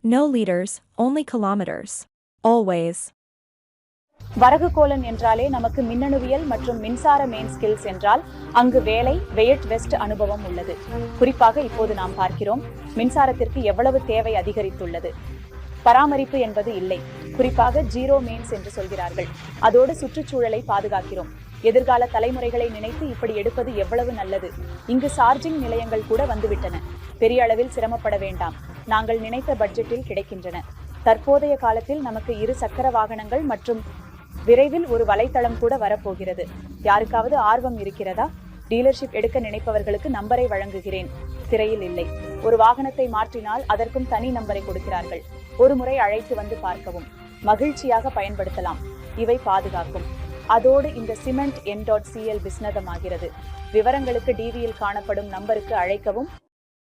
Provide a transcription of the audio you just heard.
No liters, only kilometers. Always. வரகு colon என்றாலே நமக்கு மின்னணுவியல் மற்றும் மின்சார மெயின் ஸ்கில்ஸ் என்றால் அங்கு வேலை வெயட் வெஸ்ட் அனுபவம் உள்ளது. குறிப்பாக இப்போது நாம் பார்க்கிறோம் மின்சாரத்திற்கு எவ்வளவு தேவை அதிகரித்துள்ளது. பராமரிப்பு என்பது இல்லை, குறிப்பாக ஜீரோ மெயின்ஸ் என்று சொல்கிறார்கள். அதோடு சுற்றுச்சூழலை பாதுகாக்கிறோம். எதிர்கால தலைமுறைகளை நினைத்து இப்படி எடுப்பது எவ்வளவு நல்லது. இங்கு சார்ஜிங் நிலையங்கள் கூட வந்துவிட்டன. பெரிய அளவில் சிரமப்பட வேண்டாம், நாங்கள் நினைத்த பட்ஜெட்டில் கிடைக்கின்றன. தற்போதைய காலத்தில் நமக்கு 2 சக்கர வாகனங்கள் மற்றும் விரைவில் ஒரு வலைத்தளம் கூட வரப்போகிறது. யாருக்காவது ஆர்வம் இருக்கிறதா? டீலர்ஷிப் எடுக்க நினைப்பவர்களுக்கு நம்பரை வழங்குகிறேன். திரையில் இல்லை. ஒரு வாகனத்தை மாற்றினால் அதற்கும் தனி நம்பரை கொடுக்கிறார்கள். ஒரு முறை அழைத்து வந்து பார்க்கவும். மகிழ்ச்சியாக பயன்படுத்தலாம். இவை பாதுகாக்கும். அதோடு இந்த சிமெண்ட் n.cl விஸ்னதமாகிறது. விவரங்களுக்கு டிவியில் காணப்படும் நம்பருக்கு அழைக்கவும்.